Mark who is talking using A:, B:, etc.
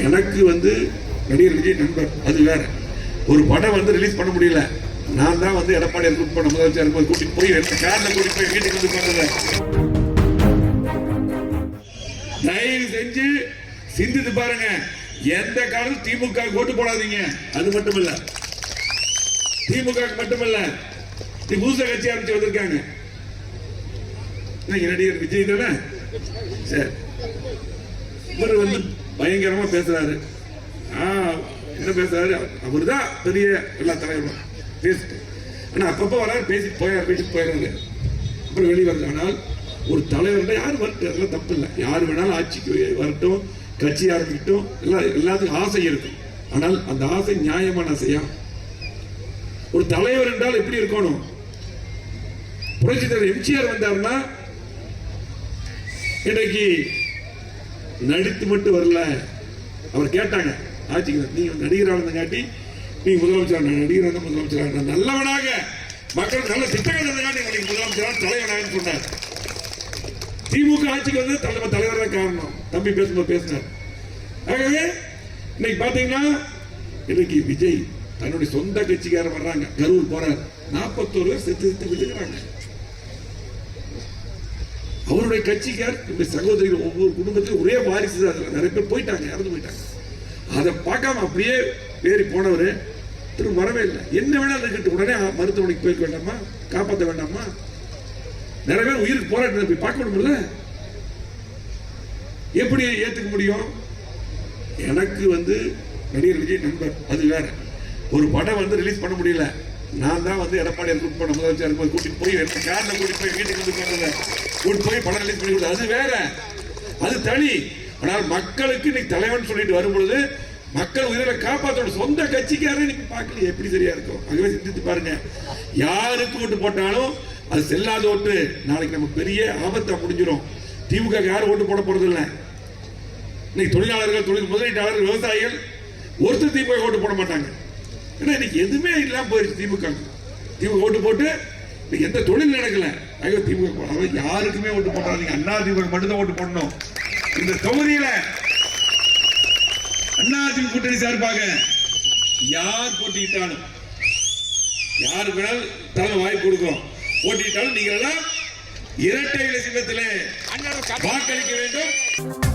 A: எனக்கு வந்து நடிகர் விஜய் நண்பர், அது வேற. ஒரு படம் வந்து ரிலீஸ் பண்ண முடியல, நான் தான் வந்து எடப்பாடி கூட்டு போன முதலமைச்சர் கூட்டிட்டு போய் கார்ல கூட்டிட்டு போய் வீட்டுக்கு வந்து பார்த்தேன். தயவு செஞ்சு சிந்தித்து பாருங்க, எந்த காலம் திமுக ஓட்டு போடாதீங்க. அது மட்டுமல்ல, திமுக மட்டுமல்ல, புதுசா கட்சி ஆரம்பிச்சு வந்திருக்காங்க. நடிகர் விஜய் தானே, சரி, இவர் வந்து பயங்கரமா பேசுறாரு. என்ன பேசுறாரு, அவரு தான் பெரிய எல்லா தலைவரும் பேசிட்டு, ஆனா அப்பப்போ வர பேசிட்டு போயிடுறாரு, அப்புறம் வெளியே வருது. ஆனால் ஒரு தலைவர்கிட்ட யாரும் வரட்டும், அதெல்லாம் தப்பு இல்லை. யார் வேணாலும் ஆட்சிக்கு வரட்டும், கட்சி ஆரம்பிக்கட்டும், எல்லாத்துக்கும் ஆசை இருக்கும். ஆனால் அந்த ஆசை நியாயமான ஆசையா? ஒரு தலைவர் என்றால் எப்படி இருக்கணும்? புரட்சி தலைவர் எம்ஜிஆர் வந்தாருன்னா இன்றைக்கு நடித்து மட்டும் வரல. அவர் கேட்டாங்க ஆட்சிக்கு, நீங்க நடிகராக காட்டி நீங்க முதலமைச்சர், நடிகராக முதலமைச்சராக நல்லவனாக மக்கள் நல்ல திட்டங்கள் காட்டி முதலமைச்சராக தலைவனாக சொன்னார். திமுக ஆட்சிக்கு வந்து தலைவர் தான் காரணம். தம்பி பேசும்போது பேசினார். ஆகவே இன்னைக்கு பாத்தீங்கன்னா இன்னைக்கு விஜய் தன்னுடைய சொந்த கட்சிக்காரர் வர்றாங்க, கரூர் போறாரு, 41 பேர் செத்து விழுகிறாங்க. அவருடைய கட்சிக்கார் சகோதரிகள் ஒவ்வொரு குடும்பத்திலும் ஒரே வாரிசு, நிறைய பேர் போயிட்டாங்க, இறந்து போயிட்டாங்க. அதை பார்க்காம அப்படியே ஏறி போனவர் திரும்ப வரவே இல்லை. என்ன வேணாலும் இருக்கட்டும், உடனே மருத்துவமனைக்கு போய்க்க வேண்டாமா, காப்பாற்ற வேண்டாமா? நிறைய பேர் உயிருக்கு போராட்டம் போய் பார்க்க முடியல. எப்படி ஏத்துக்க முடியும்? எனக்கு வந்து நடிகர் விஜய் நண்பர், அது வேற. ஒரு படம் வந்து ரிலீஸ் பண்ண முடியல, நான் தான் வந்து எடப்பாடி கூட்டு போன முதலமைச்சர் கூட்டிட்டு போய் கார்ல கூட்டிட்டு போய் வீட்டுக்கு வந்து கூட்டிட்டு போய் படம் ரிலீஸ் பண்ணி கொடுத்தது, அது வேற, அது தனி. ஆனால் மக்களுக்கு இன்னைக்கு தலைவன் சொல்லிட்டு வரும்பொழுது மக்கள் உயிரை காப்பாற்றணும். சொந்த கட்சிக்காரே இன்னைக்கு பார்க்கல, எப்படி சரியா இருக்கும்? ஆகவே சிந்தித்து பாருங்க, யாருக்கு ஓட்டு போட்டாலும் அது செல்லாத ஓட்டு. நாளைக்கு நமக்கு பெரிய ஆபத்தா முடிஞ்சிடும். திமுக யாரும் ஓட்டு போட போறது இல்லை. இன்னைக்கு தொழிலாளர்கள், தொழில் முதலீட்டாளர்கள், விவசாயிகள் ஒருத்தர் திமுக ஓட்டு போட மாட்டாங்க. ஏன்னா இன்னைக்கு எதுவுமே இல்லாம போயிருச்சு. திமுக ஓட்டு போட்டு எந்த தொழில் நடக்கல. ஐயோ திமுக யாருக்குமே ஓட்டு போடாதீங்க, அண்ணா திமுக மட்டும்தான் ஓட்டு போடணும். இந்த தொகுதியில அண்ணா திமுக கூட்டணி சார்பாக யார் போட்டியிட்டாலும், யாருக்கு வேணாலும் தலை வாய்ப்பு கொடுக்கும். போட்டியிட்டாலும் நீங்கள் எல்லாம் இரட்டை இலை சின்னத்திலே வாக்களிக்க வேண்டும்.